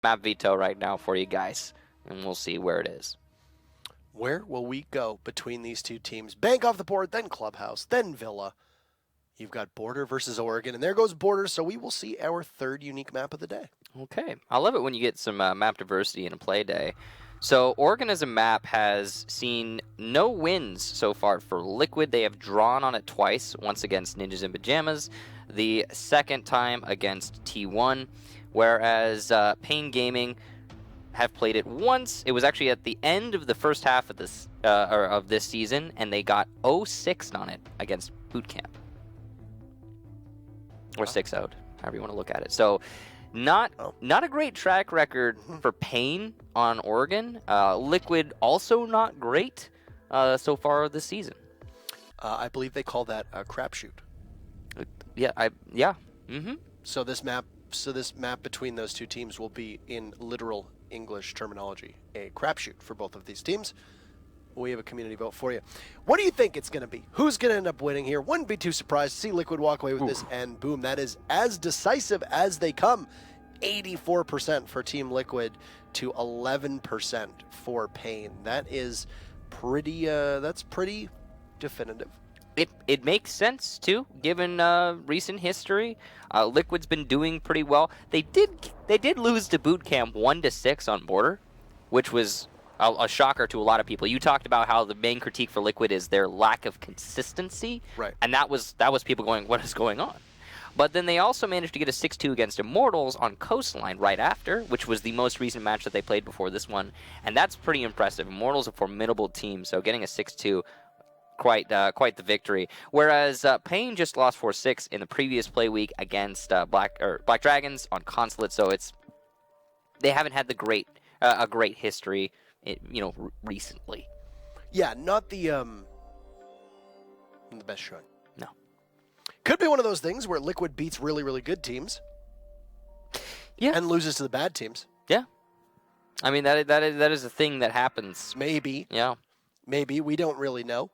map veto right now for you guys, and we'll see where it is. Where will we go between these two teams? Bank off the board, then Clubhouse, then Villa. You've got Border versus Oregon, and there goes Border, so we will see our third unique map of the day. Okay. I love it when you get some map diversity in a play day. So Oregon as a map has seen no wins so far for Liquid. They have drawn on it twice, once against Ninjas in Pajamas, the second time against T1, whereas Pain Gaming have played it once. It was actually at the end of the first half of this season, and they got 0-6 on it against Boot Camp. Or 6-0'd, however you want to look at it. So not a great track record for Pain on Oregon. Liquid also not great so far this season. I believe they call that a crapshoot. Yeah. Mm-hmm. So this map between those two teams will be, in literal English terminology, a crapshoot for both of these teams. We have a community vote for you. What do you think it's going to be? Who's going to end up winning here? Wouldn't be too surprised to see Liquid walk away with this, and boom, that is as decisive as they come. 84% for Team Liquid to 11% for Pain. That is pretty. That's pretty definitive. It makes sense too, given recent history. Liquid's been doing pretty well. They did lose to Boot Camp 1-6 on Border, which was a shocker to a lot of people. You talked about how the main critique for Liquid is their lack of consistency, right? And that was people going, "What is going on?" But then they also managed to get a 6-2 against Immortals on Coastline right after, which was the most recent match that they played before this one, and that's pretty impressive. Immortals a formidable team, so getting a 6-2. Quite the victory. Whereas Pain just lost 4-6 in the previous play week against Black Dragons on Consulate, so they haven't had a great history, recently. Yeah, not the best showing. No. Could be one of those things where Liquid beats really, really good teams. Yeah. And loses to the bad teams. Yeah. I mean that is a thing that happens. Maybe. Yeah. Maybe. We don't really know.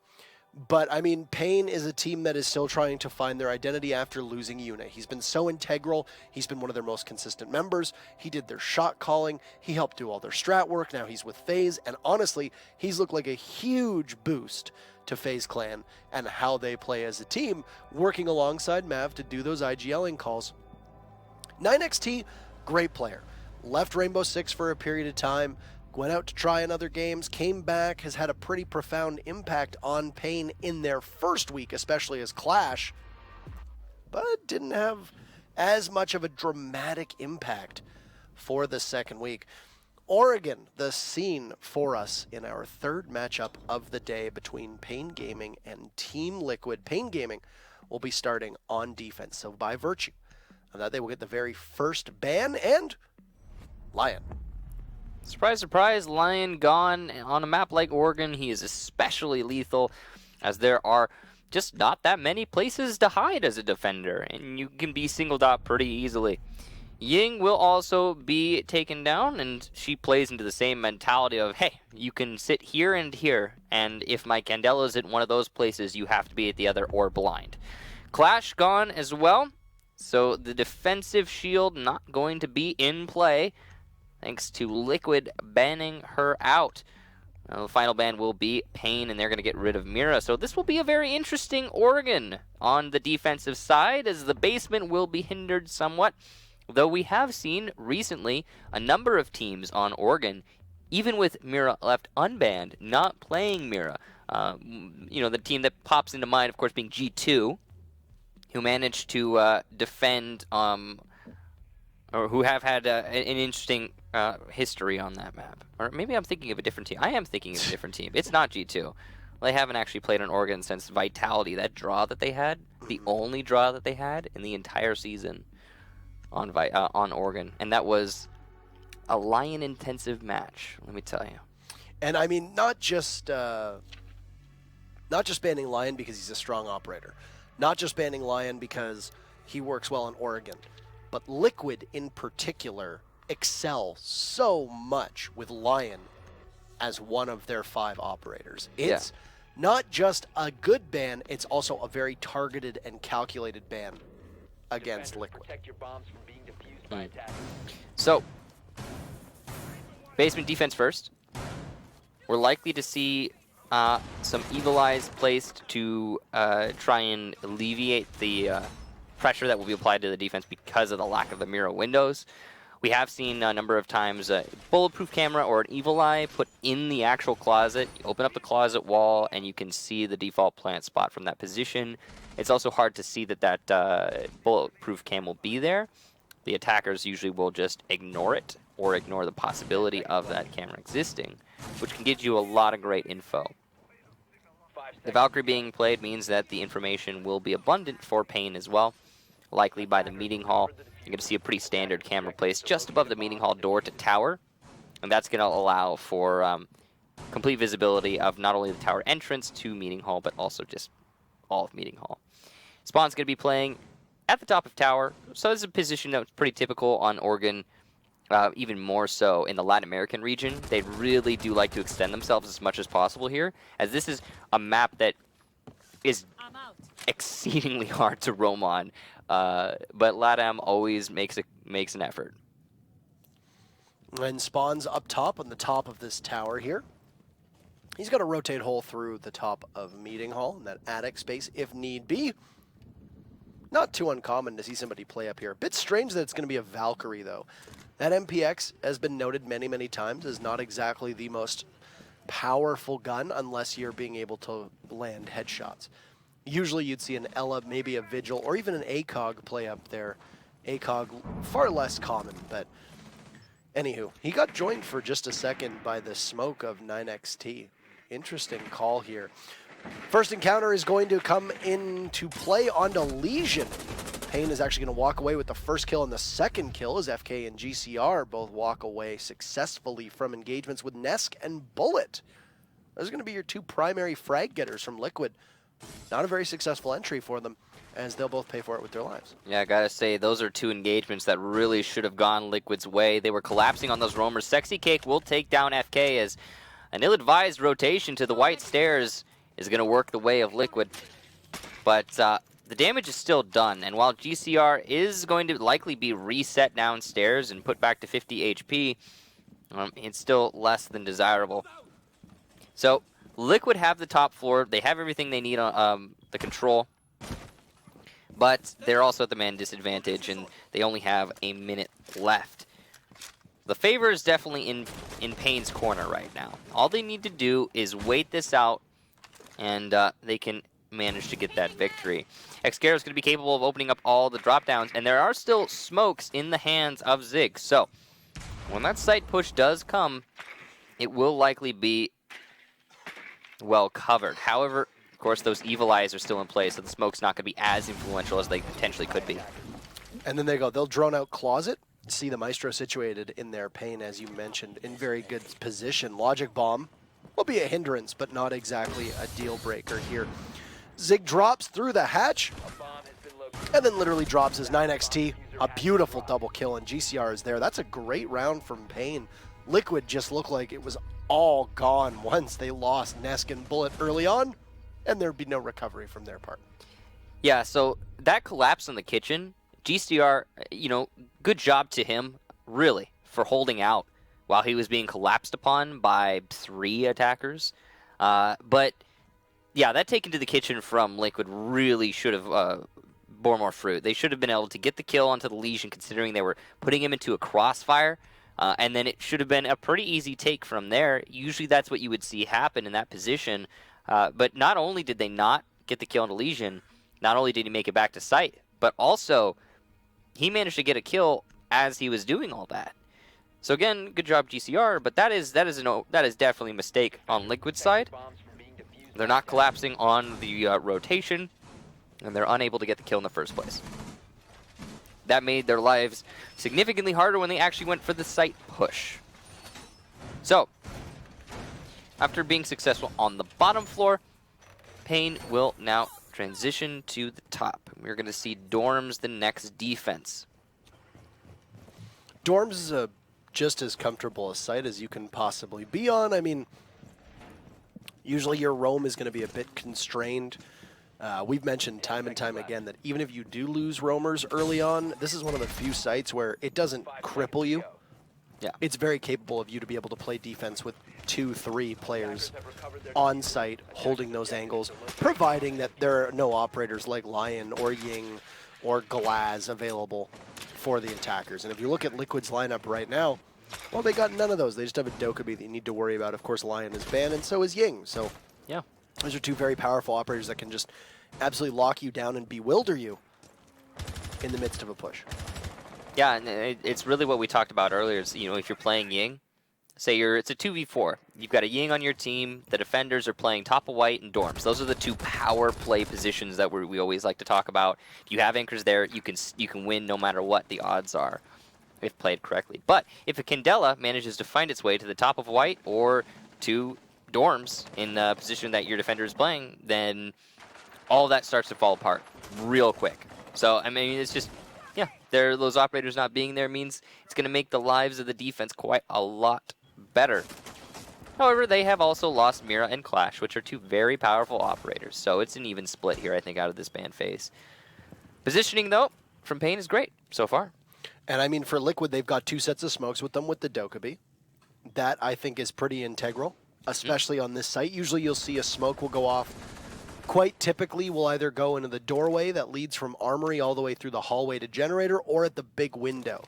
But, I mean, Pain is a team that is still trying to find their identity after losing Yuna. He's been so integral. He's been one of their most consistent members. He did their shot calling. He helped do all their strat work. Now he's with FaZe. And honestly, he's looked like a huge boost to FaZe Clan and how they play as a team, working alongside Mav to do those IGLing calls. 9XT, great player. Left Rainbow Six for a period of time. Went out to try in other games, came back, has had a pretty profound impact on Pain in their first week, especially as Clash, but didn't have as much of a dramatic impact for the second week. Oregon, the scene for us in our third matchup of the day between Pain Gaming and Team Liquid. Pain Gaming will be starting on defense, so by virtue of that, they will get the very first ban, and Lion. Surprise, surprise, Lion gone. On a map like Oregon, he is especially lethal, as there are just not that many places to hide as a defender, and you can be singled out pretty easily. Ying will also be taken down, and she plays into the same mentality of, hey, you can sit here, and if my Candela is at one of those places, you have to be at the other or blind. Clash gone as well, so the defensive shield not going to be in play, thanks to Liquid banning her out. The final ban will be Pain, and they're going to get rid of Mira. So this will be a very interesting Oregon on the defensive side, as the basement will be hindered somewhat. Though we have seen recently a number of teams on Oregon, even with Mira left unbanned, not playing Mira. The team that pops into mind, of course, being G2, who managed to defend, or who have had an interesting history on that map. Or maybe I'm thinking of a different team. I am thinking of a different team. It's not G2. They haven't actually played on Oregon since Vitality. That draw that they had, the only draw that they had in the entire season on Oregon. And that was a Lion-intensive match, let me tell you. And I mean, not just banning Lion because he's a strong operator. Not just banning Lion because he works well in Oregon. But Liquid in particular excel so much with Lion as one of their 5 operators. It's not just a good ban, it's also a very targeted and calculated ban against Liquid. So, Basement defense first. We're likely to see some Evil Eyes placed to try and alleviate the pressure that will be applied to the defense because of the lack of the mirror windows. We have seen a number of times a bulletproof camera or an Evil Eye put in the actual closet. You open up the closet wall and you can see the default plant spot from that position. It's also hard to see that bulletproof cam will be there. The attackers usually will just ignore it or ignore the possibility of that camera existing, which can give you a lot of great info. The Valkyrie being played means that the information will be abundant for Pain as well, likely by the meeting hall. You're going to see a pretty standard camera placed just above the meeting hall door to tower, and that's going to allow for complete visibility of not only the tower entrance to meeting hall, but also just all of meeting hall. Spawn's going to be playing at the top of tower, so this is a position that's pretty typical on Oregon, even more so in the Latin American region. They really do like to extend themselves as much as possible here, as this is a map that is exceedingly hard to roam on. But LATAM always makes an effort. And Spawn's up top on the top of this tower here. He's got to rotate hole through the top of meeting hall in that attic space if need be. Not too uncommon to see somebody play up here. A bit strange that it's going to be a Valkyrie though. That MPX has been noted many, many times as not exactly the most powerful gun unless you're being able to land headshots. Usually you'd see an Ella, maybe a Vigil, or even an ACOG play up there. ACOG, far less common, but anywho. He got joined for just a second by the smoke of 9XT. Interesting call here. First encounter is going to come into play onto Legion. Pain is actually going to walk away with the first kill, and the second kill as FK and GCR both walk away successfully from engagements with Nesk and Bullet. Those are going to be your two primary frag getters from Liquid. Not a very successful entry for them, as they'll both pay for it with their lives. Yeah, I gotta say, those are two engagements that really should have gone Liquid's way. They were collapsing on those roamers. Sexy Cake will take down FK as an ill-advised rotation to the white stairs is going to work the way of Liquid. But the damage is still done, and while GCR is going to likely be reset downstairs and put back to 50 HP, it's still less than desirable. So Liquid have the top floor. They have everything they need on the control, but they're also at the man disadvantage, and they only have a minute left. The favor is definitely in Pain's corner right now. All they need to do is wait this out, and they can manage to get that victory. Xcaro is going to be capable of opening up all the drop downs, and there are still smokes in the hands of Zig. So when that site push does come, it will likely be well covered. However, of course, those Evil Eyes are still in place, so the smoke's not going to be as influential as they potentially could be. And then they'll drone out Closet, see the Maestro situated in their Pain, as you mentioned, in very good position. Logic Bomb will be a hindrance, but not exactly a deal breaker here. Zig drops through the hatch, and then literally drops his 9XT. A beautiful double kill, and GCR is there. That's a great round from Pain. Liquid just looked like it was all gone once they lost Nesk and Bullet early on, and there'd be no recovery from their part. Yeah, so that collapse in the kitchen, GCR, good job to him, really, for holding out while he was being collapsed upon by 3 attackers. But yeah, that taken to the kitchen from Liquid really should have bore more fruit. They should have been able to get the kill onto the Legion, considering they were putting him into a crossfire. And then it should have been a pretty easy take from there. Usually that's what you would see happen in that position. But not only did they not get the kill on the Legion, not only did he make it back to site, but also he managed to get a kill as he was doing all that. So again, good job GCR, but that is definitely a mistake on Liquid's side. They're not collapsing on the rotation, and they're unable to get the kill in the first place. That made their lives significantly harder when they actually went for the site push. So, after being successful on the bottom floor, Pain will now transition to the top. We're going to see Dorms the next defense. Dorms is just as comfortable a site as you can possibly be on. I mean, usually your roam is going to be a bit constrained. We've mentioned time and time again that even if you do lose roamers early on, this is one of the few sites where it doesn't cripple you. Yeah. It's very capable of you to be able to play defense with 2-3 players on site, holding those angles, providing that there are no operators like Lion or Ying or Glaz available for the attackers. And if you look at Liquid's lineup right now, well, they got none of those. They just have a Dokkaebi that you need to worry about. Of course, Lion is banned, and so is Ying. So Yeah. those are two very powerful operators that can just absolutely lock you down and bewilder you in the midst of a push. Yeah, and it's really what we talked about earlier. Is, if you're playing Ying, say it's a 2v4. You've got a Ying on your team. The defenders are playing top of white and dorms. Those are the two power play positions that we always like to talk about. If you have anchors there, you can win no matter what the odds are, if played correctly. But if a Candela manages to find its way to the top of white or to dorms in the position that your defender is playing, then all that starts to fall apart real quick. So, I mean, it's just, yeah, those operators not being there means it's going to make the lives of the defense quite a lot better. However, they have also lost Mira and Clash, which are two very powerful operators. So it's an even split here, I think, out of this ban phase. Positioning, though, from Pain is great so far. And I mean, for Liquid, they've got 2 sets of smokes with them with the Dokkaebi. That, I think, is pretty integral, especially on this site. Usually you'll see a smoke will go off. Quite typically, will either go into the doorway that leads from Armory all the way through the hallway to Generator, or at the big window.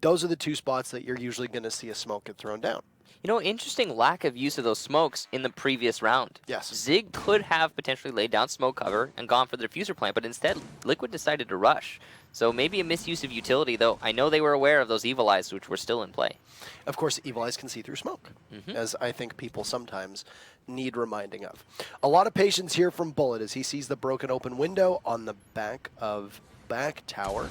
Those are the 2 spots that you're usually going to see a smoke get thrown down. Interesting lack of use of those smokes in the previous round. Yes. Zig could have potentially laid down smoke cover and gone for the diffuser plant, but instead, Liquid decided to rush. So maybe a misuse of utility, though I know they were aware of those Evil Eyes, which were still in play. Of course, Evil Eyes can see through smoke, as I think people sometimes need reminding of. A lot of patience here from Bullet as he sees the broken open window on the back of back tower.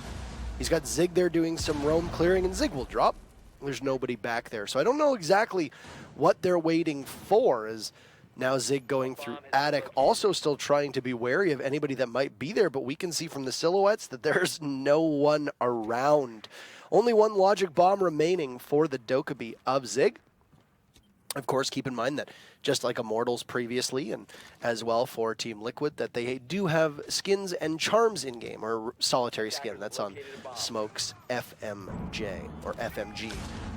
He's got Zig there doing some roam clearing, and Zig will drop. There's nobody back there. So I don't know exactly what they're waiting for, as now Zig going through attic, also still trying to be wary of anybody that might be there, but we can see from the silhouettes that there's no one around. Only one logic bomb remaining for the Dokkaebi of Zig. Of course, keep in mind that just like Immortals previously, and as well for Team Liquid, that they do have skins and charms in-game, or solitary skin. That's on Smoke's FMJ, or FMG,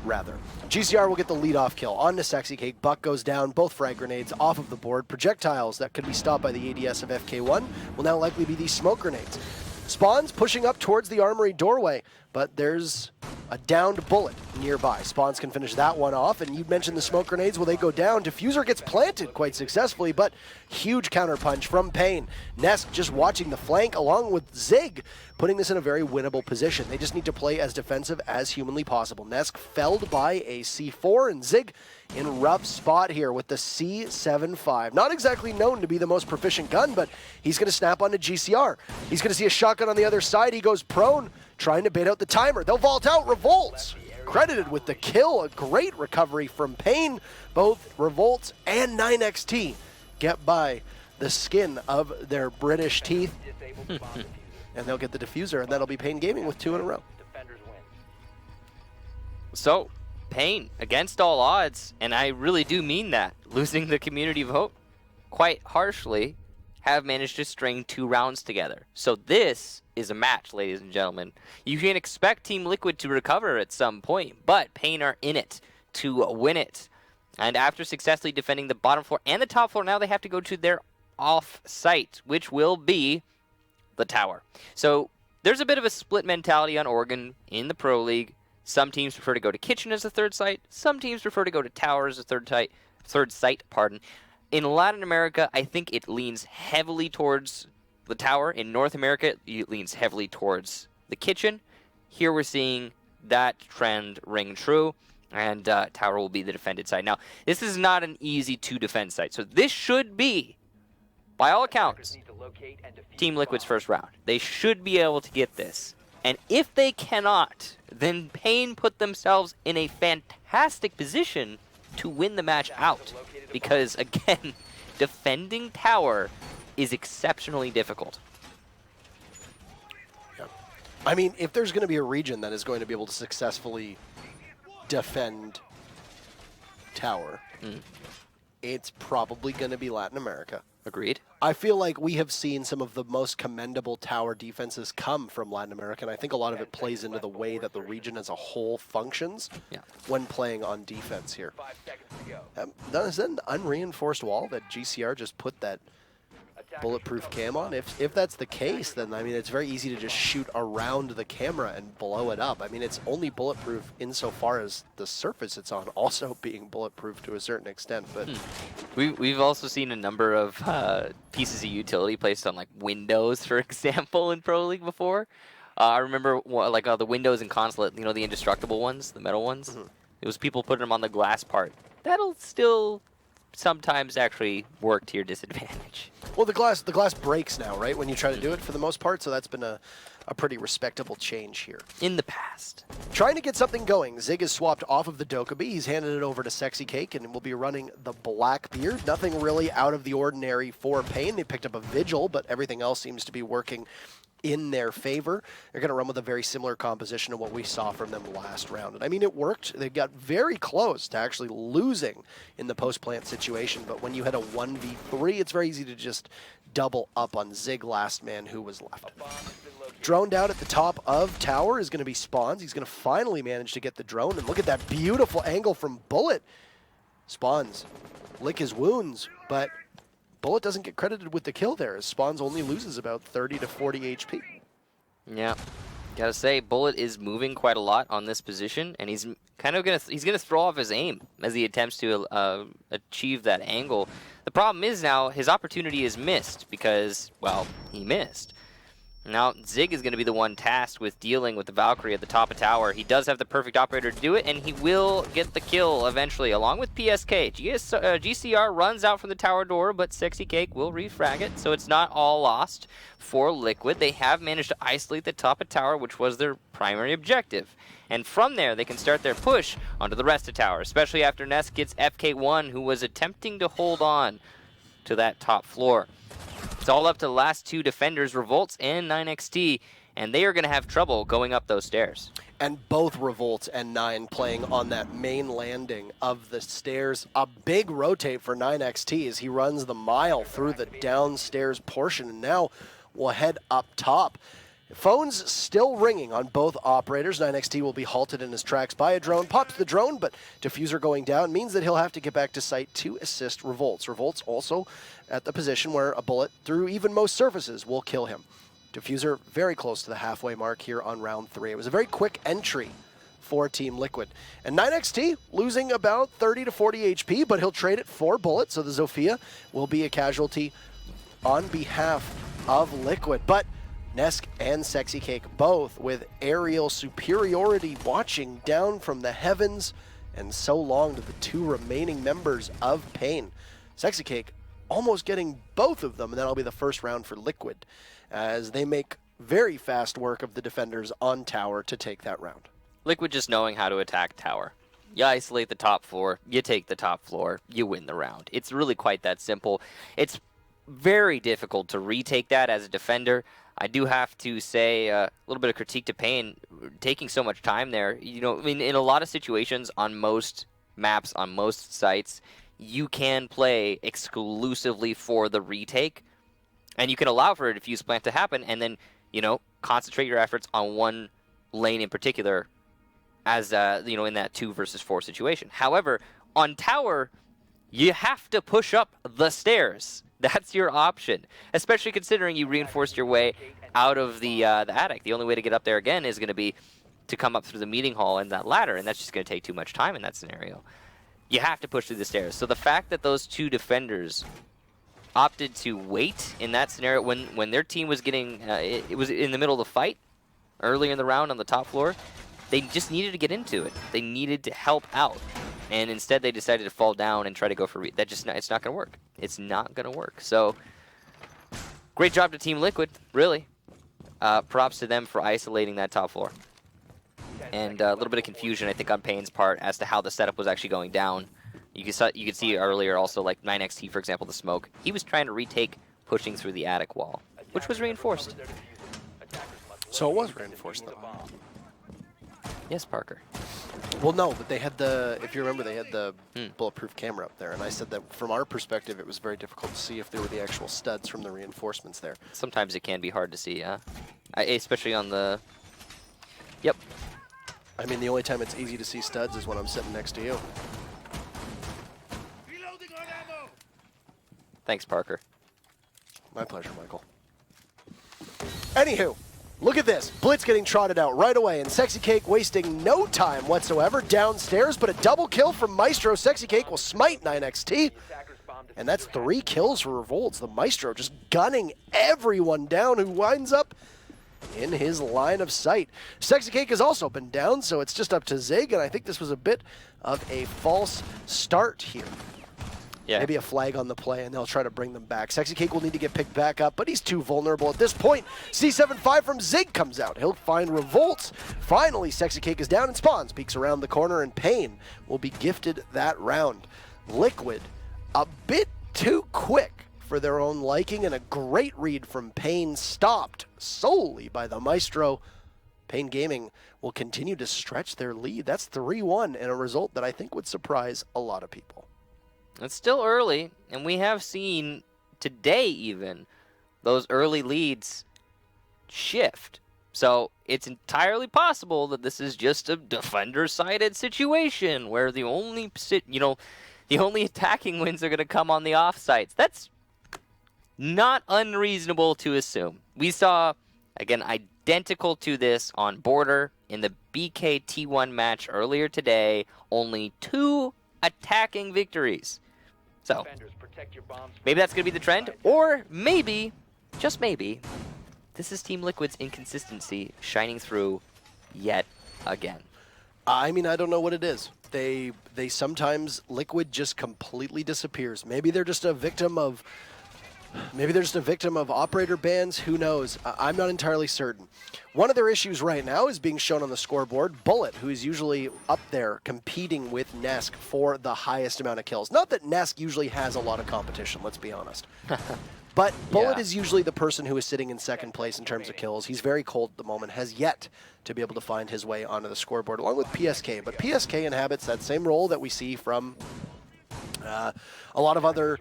rather. GCR will get the lead-off kill on to Sexy Cake. Buck goes down, both frag grenades off of the board. Projectiles that could be stopped by the ADS of FK1 will now likely be these smoke grenades. Spawns pushing up towards the Armory doorway, but there's a downed Bullet nearby. Spawns can finish that one off, and you mentioned the smoke grenades. Well, they go down. Diffuser gets planted quite successfully, but huge counterpunch from Pain. Nesk just watching the flank along with Zig, putting this in a very winnable position. They just need to play as defensive as humanly possible. Nesk felled by a C4, and Zig in rough spot here with the C75. Not exactly known to be the most proficient gun, but he's going to snap onto GCR. He's going to see a shotgun on the other side. He goes prone, trying to bait out the timer. They'll vault out. Revolts credited with the kill. A great recovery from Pain. Both Revolts and 9XT get by the skin of their British teeth. And they'll get the diffuser, and that'll be Pain Gaming with 2 in a row. So, Pain, against all odds, and I really do mean that, losing the Community Vote quite harshly, have managed to string 2 rounds together. So this is a match, ladies and gentlemen. You can expect Team Liquid to recover at some point, but Pain are in it to win it. And after successfully defending the bottom floor and the top floor, now they have to go to their off-site, which will be the tower. So there's a bit of a split mentality on Oregon in the Pro League. Some teams prefer to go to Kitchen as a third site. Some teams prefer to go to Tower as a third site. In Latin America, I think it leans heavily towards the Tower. In North America, it leans heavily towards the Kitchen. Here we're seeing that trend ring true, and Tower will be the defended site. Now, this is not an easy to defend site, so this should be, by all accounts, Team Liquid's first round. They should be able to get this. And if they cannot, then Pain put themselves in a fantastic position to win the match out. Because, again, defending Tower is exceptionally difficult. Yeah. I mean, if there's going to be a region that is going to be able to successfully defend Tower, it's probably going to be Latin America. Agreed. I feel like we have seen some of the most commendable tower defenses come from Latin America, and I think a lot of it plays into the way that the region as a whole functions when playing on defense here. Is that an unreinforced wall that GCR just put that bulletproof cam on? If that's the case, then I mean it's very easy to just shoot around the camera and blow it up. I mean it's only bulletproof insofar as the surface it's on also being bulletproof to a certain extent. But we've also seen a number of pieces of utility placed on like windows, for example, in Pro League before. I remember like the windows in Consulate, you know, the indestructible ones, the metal ones. It was people putting them on the glass part. That'll still sometimes actually work to your disadvantage. Well, the glass breaks now, right, when you try to do it for the most part, so that's been a pretty respectable change here. In the past. Trying to get something going, Zig is swapped off of the Dokkaebi. He's handed it over to Sexy Cake and will be running the Blackbeard. Nothing really out of the ordinary for Pain. They picked up a Vigil, but everything else seems to be working in their favor. They're going to run with a very similar composition to what we saw from them last round. And I mean, it worked. They got very close to actually losing in the post-plant situation, but when you had a 1v3, it's very easy to just double up on Zig, last man who was left. Drone down at the top of tower is going to be Spawns. He's going to finally manage to get the drone, and look at that beautiful angle from Bullet. Spawns lick his wounds, but Bullet doesn't get credited with the kill there, as Spawns only loses about 30 to 40 HP. Yeah, gotta say, Bullet is moving quite a lot on this position, and he's kind of gonna throw off his aim as he attempts to achieve that angle. The problem is now his opportunity is missed because, well, he missed. Now Zig is going to be the one tasked with dealing with the Valkyrie at the top of tower. He does have the perfect operator to do it, and he will get the kill eventually, along with PSK. GCR runs out from the tower door, but Sexy Cake will refrag it, so it's not all lost for Liquid. They have managed to isolate the top of tower, which was their primary objective. And from there, they can start their push onto the rest of tower, especially after Ness gets FK1, who was attempting to hold on to that top floor. It's all up to the last two defenders, Revolts and 9XT, and they are going to have trouble going up those stairs. And both Revolts and 9 playing on that main landing of the stairs. A big rotate for 9XT as he runs the mile through the downstairs portion, and now we'll head up top. Phones still ringing on both operators. 9XT will be halted in his tracks by a drone. Pops the drone, but Diffuser going down means that he'll have to get back to site to assist Revolts. Revolts also at the position where a bullet through even most surfaces will kill him. Diffuser very close to the halfway mark here on round 3. It was a very quick entry for Team Liquid. And 9XT losing about 30 to 40 HP, but he'll trade it for Bullet, so the Zofia will be a casualty on behalf of Liquid. But Nesk and Sexy Cake both with aerial superiority watching down from the heavens, and so long to the two remaining members of Pain. Sexy Cake almost getting both of them, and that'll be the first round for Liquid as they make very fast work of the defenders on tower to take that round. Liquid just knowing how to attack tower. You isolate the top floor, you take the top floor, you win the round. It's really quite that simple. It's very difficult to retake that as a defender. I do have to say a little bit of critique to Pain, taking so much time there. You know, I mean, in a lot of situations on most maps, on most sites, you can play exclusively for the retake, and you can allow for a diffuse plant to happen, and then, you know, concentrate your efforts on one lane in particular as, you know, in that 2 versus 4 situation. However, on tower, you have to push up the stairs. That's your option, especially considering you reinforced your way out of the attic. The only way to get up there again is going to be to come up through the meeting hall and that ladder, and that's just going to take too much time in that scenario. You have to push through the stairs. So the fact that those two defenders opted to wait in that scenario when their team was getting, it was in the middle of the fight earlier in the round on the top floor, they just needed to get into it. They needed to help out. And instead they decided to fall down and try to go for it's not going to work. It's not going to work. So great job to Team Liquid, really. Props to them for isolating that top floor. And a little bit of confusion, I think, on Pain's part as to how the setup was actually going down. You could see earlier also, like 9XT, for example, the smoke. He was trying to retake pushing through the attic wall, which was reinforced. So it was reinforced, though. Yes, Parker. Well, no, but they had the, if you remember, they had the bulletproof camera up there, and I said that from our perspective, it was very difficult to see if there were the actual studs from the reinforcements there. Sometimes it can be hard to see, yeah. Especially on the... Yep. I mean, the only time it's easy to see studs is when I'm sitting next to you. Thanks, Parker. My pleasure, Michael. Anywho, look at this. Blitz getting trotted out right away, and Sexy Cake wasting no time whatsoever downstairs, but a double kill from Maestro. Sexy Cake will smite 9XT, and that's 3 kills for Revolts. The Maestro just gunning everyone down who winds up in his line of sight. Sexy Cake has also been down, so it's just up to Zig, and I think this was a bit of a false start here. Yeah. Maybe a flag on the play, and they'll try to bring them back. Sexy Cake will need to get picked back up, but he's too vulnerable at this point. C75 from Zig comes out. He'll find Revolts. Finally, Sexy Cake is down and spawns. Peeks around the corner, and Pain will be gifted that round. Liquid, a bit too quick for their own liking, and a great read from Pain, stopped solely by the Maestro. Pain Gaming will continue to stretch their lead. That's 3-1, and a result that I think would surprise a lot of people. It's still early, and we have seen today even those early leads shift. So it's entirely possible that this is just a defender-sided situation where the only attacking wins are going to come on the offsites. That's not unreasonable to assume. We saw, again, identical to this on Border in the BK T1 match earlier today, only 2 attacking victories. So, maybe that's going to be the trend, or maybe, just maybe, this is Team Liquid's inconsistency shining through yet again. I mean, I don't know what it is. They sometimes, Liquid just completely disappears. Maybe they're just a victim of operator bans. Who knows? I'm not entirely certain. One of their issues right now is being shown on the scoreboard. Bullet, who is usually up there competing with Nesk for the highest amount of kills. Not that Nesk usually has a lot of competition, let's be honest. But Bullet is usually the person who is sitting in second place in terms of kills. He's very cold at the moment, has yet to be able to find his way onto the scoreboard, along with PSK. But PSK inhabits that same role that we see from a lot of other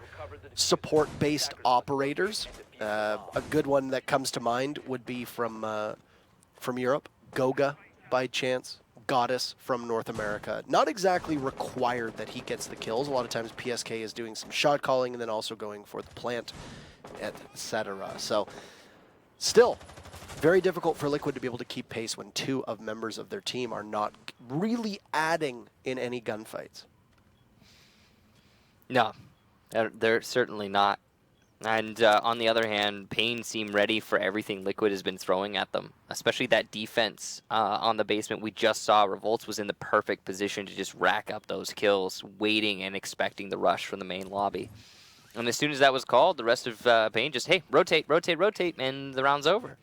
support-based operators. A good one that comes to mind would be from Europe, Goga by chance, Goddess from North America. Not exactly required that he gets the kills. A lot of times PSK is doing some shot calling and then also going for the plant, etc. So still, very difficult for Liquid to be able to keep pace when 2 of members of their team are not really adding in any gunfights. No, they're certainly not. And on the other hand, Pain seem ready for everything Liquid has been throwing at them, especially that defense on the basement. We just saw Revolts was in the perfect position to just rack up those kills, waiting and expecting the rush from the main lobby. And as soon as that was called, the rest of Pain just, hey, rotate, rotate, rotate, and the round's over.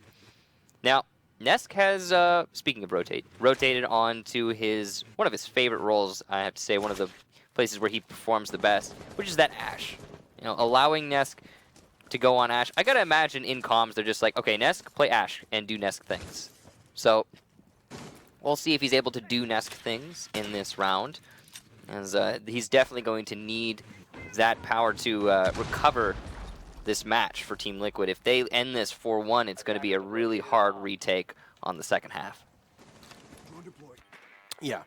Now, Nesk has, speaking of rotated onto one of his favorite roles, I have to say, one of the places where he performs the best, which is that Ashe. You know, allowing Nesk to go on Ashe. I gotta imagine in comms they're just like, okay, Nesk, play Ashe and do Nesk things. So we'll see if he's able to do Nesk things in this round, as he's definitely going to need that power to recover this match for Team Liquid. If they end this 4-1, it's going to be a really hard retake on the second half. Yeah.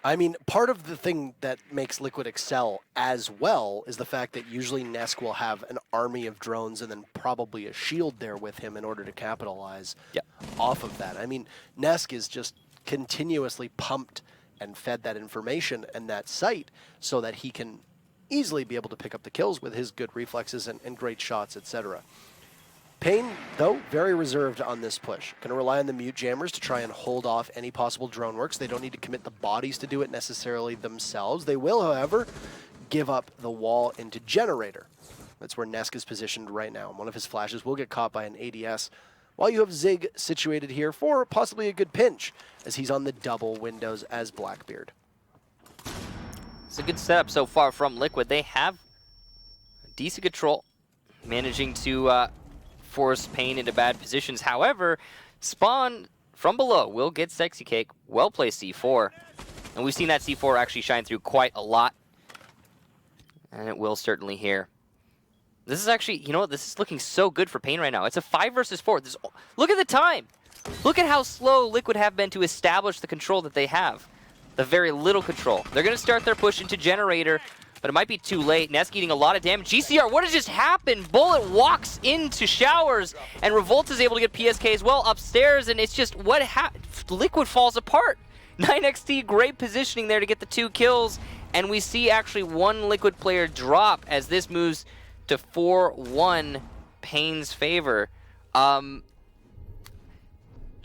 I mean, part of the thing that makes Liquid excel as well is the fact that usually Nesk will have an army of drones and then probably a shield there with him in order to capitalize off of that. I mean, Nesk is just continuously pumped and fed that information and that sight so that he can easily be able to pick up the kills with his good reflexes and great shots, etc. Pain, though, very reserved on this push. Going to rely on the mute jammers to try and hold off any possible drone works. They don't need to commit the bodies to do it necessarily themselves. They will, however, give up the wall into generator. That's where Nesk is positioned right now. And one of his flashes will get caught by an ADS, while you have Zig situated here for possibly a good pinch, as he's on the double windows as Blackbeard. It's a good setup so far from Liquid. They have decent control, managing to force Pain into bad positions. However, Spawn from below will get Sexy Cake. Well placed C4. And we've seen that C4 actually shine through quite a lot. And it will certainly here. This is actually, you know what, this is looking so good for Pain right now. It's a 5 versus 4. Look at the time. Look at how slow Liquid have been to establish the control that they have. The very little control. They're going to start their push into Generator, but it might be too late. Nesk eating a lot of damage. GCR, what has just happened? Bullet walks into Showers, and Revolt is able to get PSK as well upstairs, and it's just what happened. Liquid falls apart. 9XT, great positioning there to get the 2 kills, and we see actually one Liquid player drop as this moves to 4-1 Pain's favor.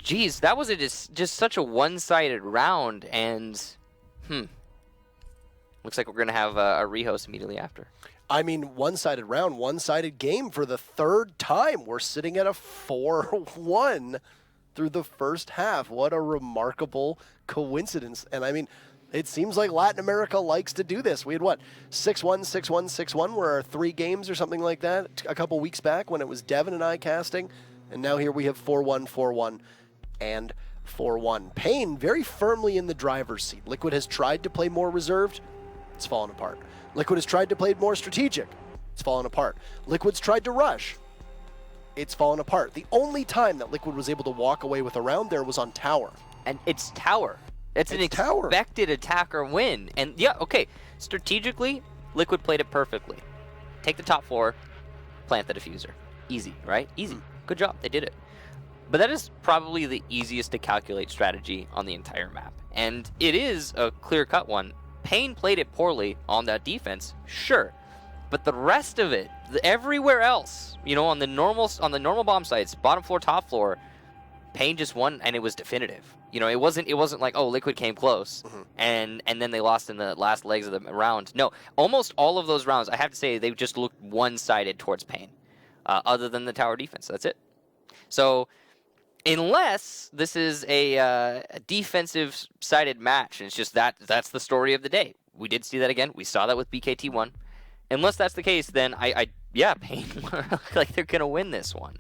Geez, that was just such a one-sided round, and looks like we're going to have a rehost immediately after. I mean, one-sided round, one-sided game for the 3rd time. We're sitting at a 4-1 through the first half. What a remarkable coincidence. And I mean, it seems like Latin America likes to do this. We had, 6-1, 6-1, 6-1 were our 3 games or something like that a couple weeks back when it was Devin and I casting. And now here we have 4-1, 4-1. And 4-1. Pain very firmly in the driver's seat. Liquid has tried to play more reserved. It's fallen apart. Liquid has tried to play more strategic. It's fallen apart. Liquid's tried to rush. It's fallen apart. The only time that Liquid was able to walk away with a round there was on Tower. And it's Tower. It's an expected attacker win. And yeah, okay, strategically, Liquid played it perfectly. Take the top 4, plant the diffuser. Easy, right? Easy. Good job. They did it. But that is probably the easiest to calculate strategy on the entire map. And it is a clear-cut one. Pain played it poorly on that defense, sure. But the rest of it, everywhere else, you know, on the normal bomb sites, bottom floor, top floor, Pain just won, and it was definitive. You know, it wasn't like, oh, Liquid came close, and then they lost in the last legs of the round. No, almost all of those rounds, I have to say, they just looked one-sided towards Pain, other than the tower defense. That's it. So, unless this is a defensive-sided match, and it's just that's the story of the day. We did see that again. We saw that with BKT1. Unless that's the case, then yeah, Pain look like they're going to win this one.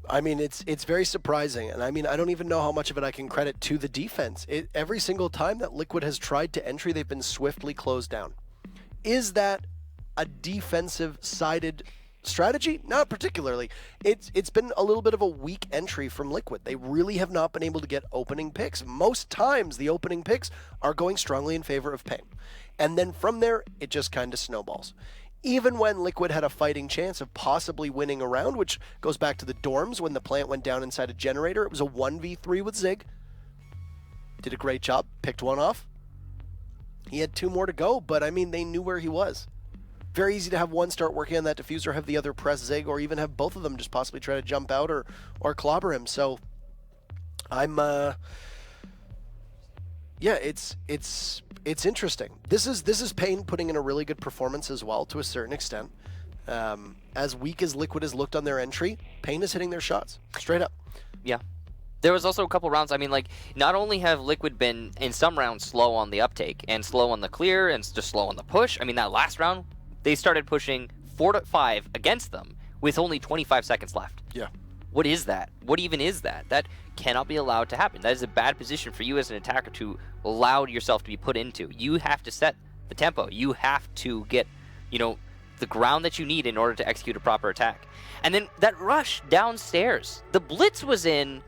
I mean, it's very surprising, and I mean, I don't even know how much of it I can credit to the defense. Every single time that Liquid has tried to entry, they've been swiftly closed down. Is that a defensive-sided strategy? Not particularly. It's been a little bit of a weak entry from Liquid. They really have not been able to get opening picks. Most times, the opening picks are going strongly in favor of Pain. And then from there, it just kind of snowballs. Even when Liquid had a fighting chance of possibly winning a round, which goes back to the dorms when the plant went down inside a generator, it was a 1v3 with Zig. Did a great job, picked one off. He had 2 more to go, but I mean, they knew where he was. Very easy to have one start working on that diffuser, have the other press Zig, or even have both of them just possibly try to jump out or clobber him. So I'm yeah, it's interesting. This is Pain putting in a really good performance as well to a certain extent. As weak as Liquid has looked on their entry, Pain is hitting their shots straight up. Yeah. There was also a couple rounds, I mean, like, not only have Liquid been, in some rounds, slow on the uptake, and slow on the clear, and just slow on the push. I mean, that last round, they started pushing 4-5 against them with only 25 seconds left. Yeah. What is that? What even is that? That cannot be allowed to happen. That is a bad position for you as an attacker to allow yourself to be put into. You have to set the tempo. You have to get, you know, the ground that you need in order to execute a proper attack. And then that rush downstairs. The blitz was in.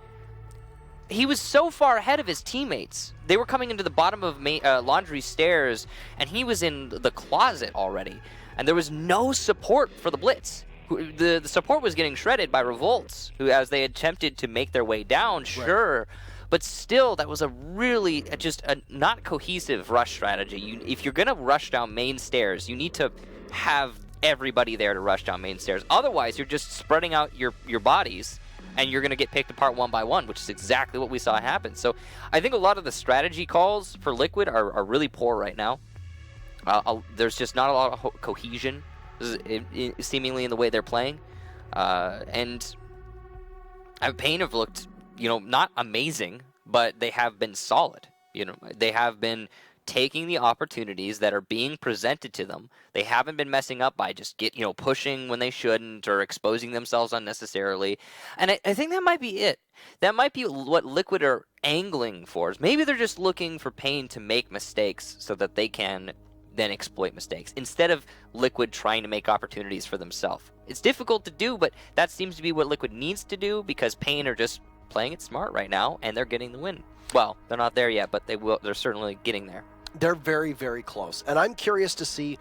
He was so far ahead of his teammates. They were coming into the bottom of Laundry stairs, and he was in the closet already. And there was no support for the blitz. The support was getting shredded by Revolts, who, as they attempted to make their way down, sure. Right. But still, that was a really just a not cohesive rush strategy. If you're going to rush down main stairs, you need to have everybody there to rush down main stairs. Otherwise, you're just spreading out your bodies, and you're going to get picked apart one by one, which is exactly what we saw happen. So I think a lot of the strategy calls for Liquid are really poor right now. There's just not a lot of cohesion, seemingly, in the way they're playing. And Pain have looked, you know, not amazing, but they have been solid. You know, they have been taking the opportunities that are being presented to them. They haven't been messing up by just pushing when they shouldn't or exposing themselves unnecessarily. And I think that might be it. That might be what Liquid are angling for. Maybe they're just looking for Pain to make mistakes so that they can then exploit mistakes instead of Liquid trying to make opportunities for themselves. It's difficult to do, but that seems to be what Liquid needs to do because Pain are just playing it smart right now and they're getting the win. Well, they're not there yet, but they're certainly getting there. They're very, very close. And I'm curious to see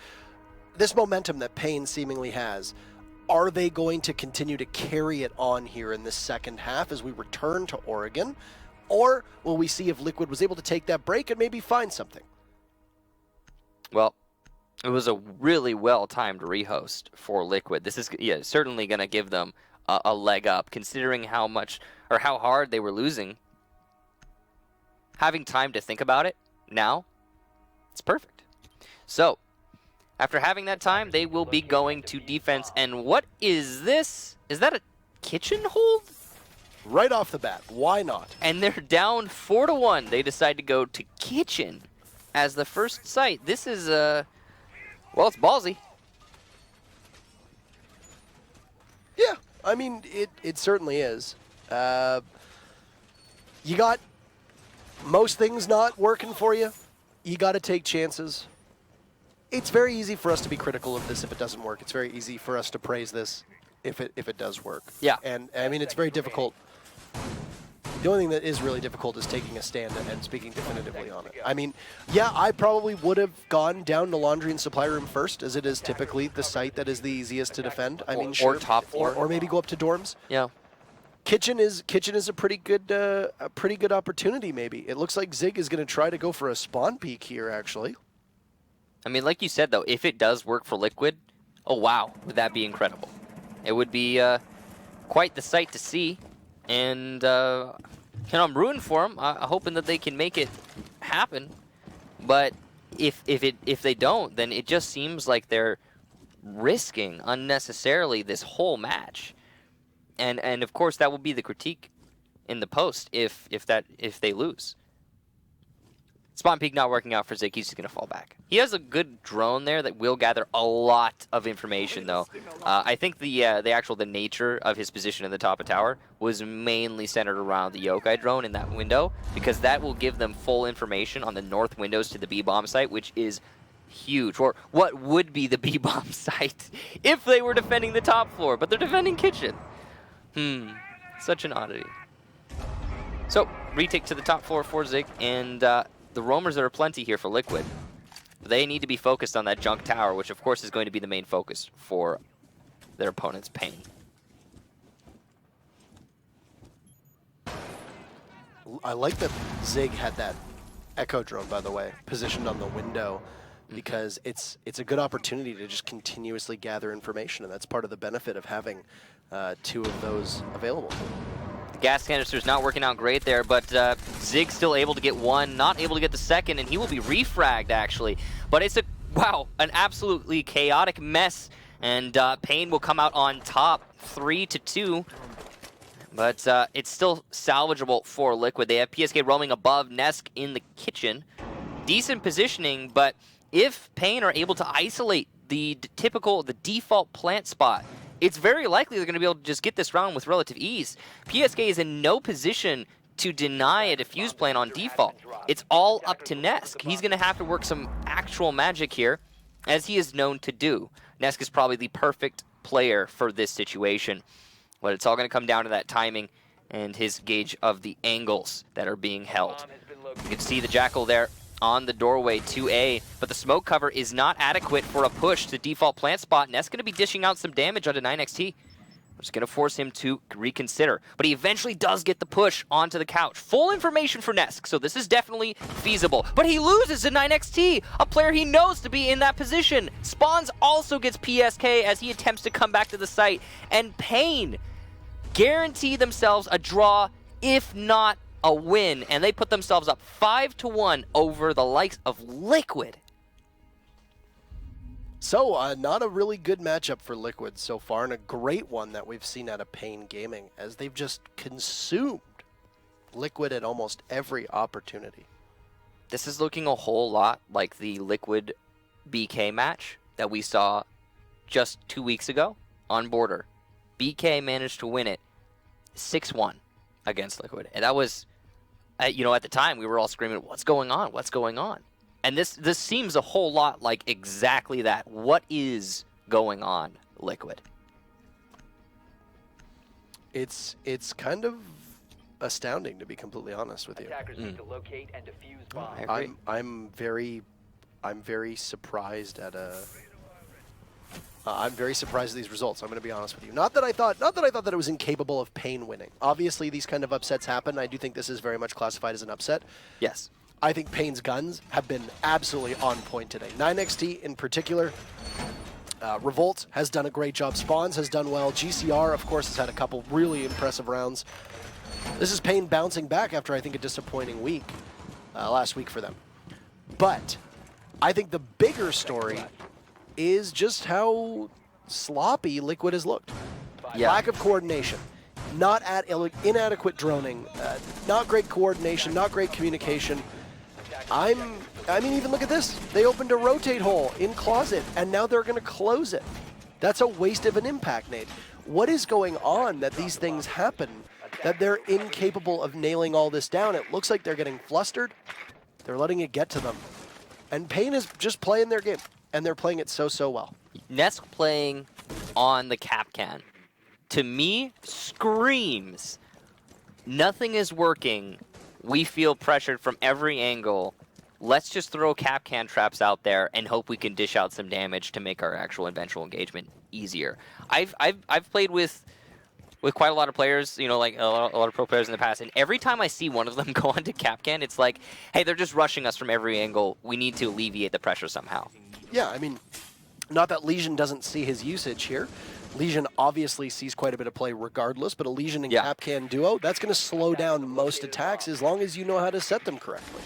this momentum that Pain seemingly has. Are they going to continue to carry it on here in the second half as we return to Oregon? Or will we see if Liquid was able to take that break and maybe find something? Well, it was a really well-timed rehost for Liquid. This is certainly going to give them a leg up, considering how much or how hard they were losing. Having time to think about it now, it's perfect. So, after having that time, they will be going to defense. And what is this? Is that a kitchen hold? Right off the bat, why not? And they're down 4-1. They decide to go to kitchen as the first site. This is, well, it's ballsy. Yeah, I mean, it certainly is. You got most things not working for you. You got to take chances. It's very easy for us to be critical of this if it doesn't work. It's very easy for us to praise this if it does work. Yeah. And I mean, it's very difficult. The only thing that is really difficult is taking a stand and speaking definitively on it. I mean, yeah, I probably would have gone down to Laundry and Supply Room first, as it is typically the site that is the easiest to defend. I mean, sure. Or top floor. Or maybe go up to dorms. Yeah. Kitchen is a pretty good opportunity. Maybe it looks like Zig is going to try to go for a spawn peek here. Actually, I mean, like you said though, if it does work for Liquid, oh wow, would that be incredible? It would be quite the sight to see, and I'm rooting for them, hoping that they can make it happen. But if they don't, then it just seems like they're risking unnecessarily this whole match. And of course that will be the critique in the post if they lose. Spawn peek not working out for Zig. He's just gonna fall back. He has a good drone there that will gather a lot of information though. I think the nature of his position in the top of tower was mainly centered around the Yokai drone in that window, because that will give them full information on the north windows to the B-bomb site, which is huge, or what would be the B-bomb site if they were defending the top floor, but they're defending kitchen. Such an oddity. So, retake to the top floor for Zig, and the roamers are plenty here for Liquid. They need to be focused on that junk tower, which of course is going to be the main focus for their opponent's Pain. I like that Zig had that Echo drone, by the way, positioned on the window, because it's a good opportunity to just continuously gather information, and that's part of the benefit of having two of those available. The gas canister's not working out great there, but Zig's still able to get one, not able to get the second, and he will be refragged actually. But it's an absolutely chaotic mess, and Pain will come out on top 3-2. But it's still salvageable for Liquid. They have PSK roaming above, Nesk in the kitchen. Decent positioning, but if Pain are able to isolate the default plant spot, it's very likely they're going to be able to just get this round with relative ease. PSK is in no position to deny a defuse plant on default. It's all up to Nesk. He's going to have to work some actual magic here, as he is known to do. Nesk is probably the perfect player for this situation. But it's all going to come down to that timing and his gauge of the angles that are being held. You can see the Jackal there on the doorway to A, but the smoke cover is not adequate for a push to default plant spot. Nesk going to be dishing out some damage onto 9XT. Which is going to force him to reconsider. But he eventually does get the push onto the couch. Full information for Nesk, so this is definitely feasible. But he loses to 9XT, a player he knows to be in that position. Spawns also gets PSK as he attempts to come back to the site. And Pain guarantee themselves a draw, if not a win. And they put themselves up 5-1 over the likes of Liquid. So, not a really good matchup for Liquid so far, and a great one that we've seen out of Pain Gaming, as they've just consumed Liquid at almost every opportunity. this is looking a whole lot like the Liquid BK match that we saw just 2 weeks ago on Border. BK managed to win it 6-1 against Liquid. And that was, at the time, we were all screaming, what's going on? What's going on? And this seems a whole lot like exactly that. What is going on, Liquid? It's kind of astounding, to be completely honest with you. Attackers need to locate and defuse bombs. I agree. I'm very surprised at I'm very surprised at these results. I'm going to be honest with you. Not that I thought that it was incapable of Pain winning. Obviously, these kind of upsets happen. I do think this is very much classified as an upset. Yes. I think Pain's guns have been absolutely on point today. 9XT in particular. Revolt has done a great job. Spawns has done well. GCR, of course, has had a couple really impressive rounds. This is Pain bouncing back after, I think, a disappointing week last week for them. But I think the bigger story is just how sloppy Liquid has looked. Yeah. Lack of coordination, inadequate droning, not great coordination, not great communication. I mean, even look at this. They opened a rotate hole in Closet, and now they're going to close it. That's a waste of an impact, Nate. What is going on that these things happen, that they're incapable of nailing all this down? It looks like they're getting flustered. They're letting it get to them. And Pain is just playing their game, and they're playing it so well. Nesk playing on the Capcan, to me, screams, nothing is working. We feel pressured from every angle. Let's just throw Capcan traps out there and hope we can dish out some damage to make our actual eventual engagement easier. I've played with quite a lot of players, like a lot of pro players in the past, and every time I see one of them go onto Capcan, it's like, hey, they're just rushing us from every angle. We need to alleviate the pressure somehow. Yeah, I mean, not that Lesion doesn't see his usage here. Lesion obviously sees quite a bit of play regardless, but a Lesion and Capcan duo, that's going to slow down most attacks as long as you know how to set them correctly.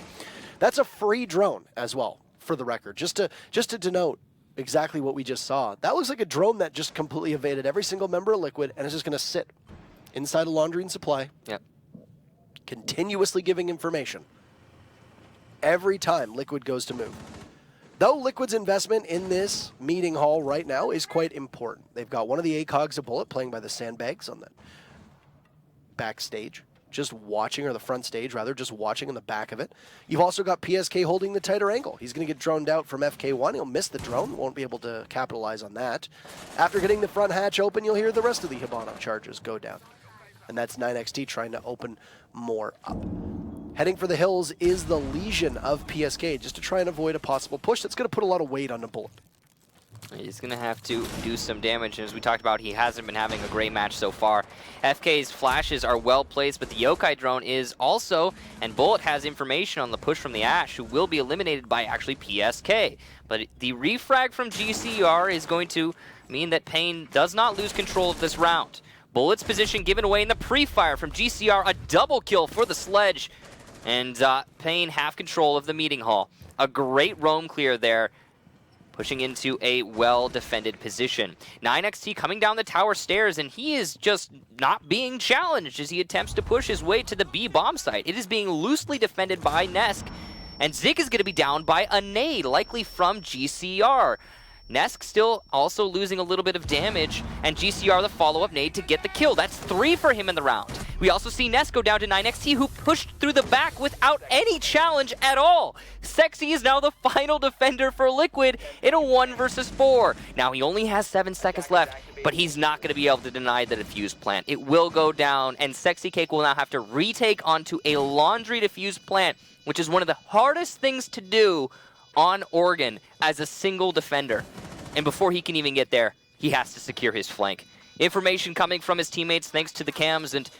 That's a free drone as well, for the record. Just to denote exactly what we just saw. That looks like a drone that just completely evaded every single member of Liquid and is just going to sit inside a laundry and supply, continuously giving information every time Liquid goes to move. Though Liquid's investment in this meeting hall right now is quite important. They've got one of the ACOGs of Bullet playing by the sandbags on the backstage, just watching, or the front stage rather, just watching in the back of it. You've also got PSK holding the tighter angle. He's going to get droned out from FK1. He'll miss the drone, won't be able to capitalize on that. After getting the front hatch open, you'll hear the rest of the Hibana charges go down. And that's 9XT trying to open more up. Heading for the hills is the Lesion of PSK, just to try and avoid a possible push that's going to put a lot of weight on the Bullet. He's going to have to do some damage, and as we talked about, he hasn't been having a great match so far. FK's flashes are well placed, but the Yokai drone is also, and Bullet has information on the push from the Ash, who will be eliminated by actually PSK. But the refrag from GCR is going to mean that Pain does not lose control of this round. Bullet's position given away in the pre-fire from GCR, a double kill for the Sledge. And Pain have control of the meeting hall. A great roam clear there, pushing into a well-defended position. 9XT coming down the tower stairs, and he is just not being challenged as he attempts to push his way to the B bomb site. It is being loosely defended by Nesk, and Zig is going to be down by a nade, likely from GCR. Nesk still also losing a little bit of damage, and GCR the follow-up nade to get the kill. That's 3 for him in the round. We also see Nesk go down to 9XT, who pushed through the back without any challenge at all. Sexy is now the final defender for Liquid in a 1 versus 4. Now he only has 7 seconds left, but he's not going to be able to deny the defuse plant. It will go down, and Sexy Cake will now have to retake onto a laundry defuse plant, which is one of the hardest things to do on Oregon as a single defender. And before he can even get there, he has to secure his flank. Information coming from his teammates thanks to the cams, and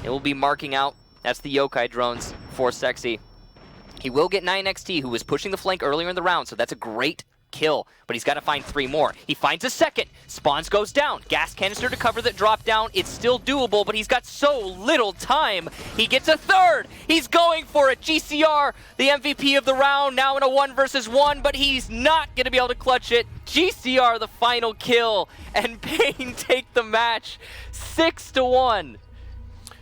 it will be marking out. That's the Yokai drones for Sexy. He will get 9XT, who was pushing the flank earlier in the round, so that's a great kill, but he's got to find 3 more. He finds a second. Spawns goes down. Gas canister to cover that drop down. It's still doable, but he's got so little time. He gets a 3rd. He's going for it. GCR, the MVP of the round, now in a 1 versus 1, but he's not going to be able to clutch it. GCR the final kill, and Pain take the match 6-1.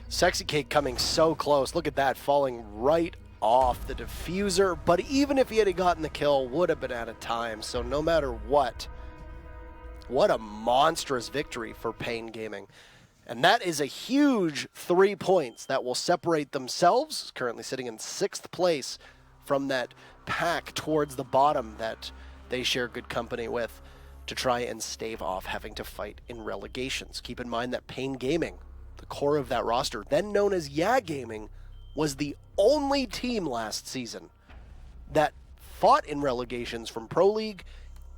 Sexy Cake coming so close. Look at that, falling right off the diffuser, but even if he had gotten the kill, would have been out of time. So no matter what a monstrous victory for Pain Gaming. And that is a huge 3 points that will separate themselves, currently sitting in 6th place, from that pack towards the bottom that they share good company with, to try and stave off having to fight in relegations. Keep in mind that Pain Gaming, the core of that roster, then known as Yeah Gaming, was the only team last season that fought in relegations from Pro League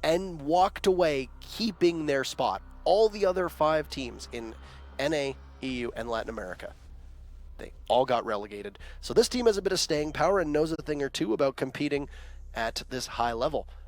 and walked away keeping their spot. All the other 5 teams in NA, EU, and Latin America, they all got relegated. So this team has a bit of staying power and knows a thing or two about competing at this high level.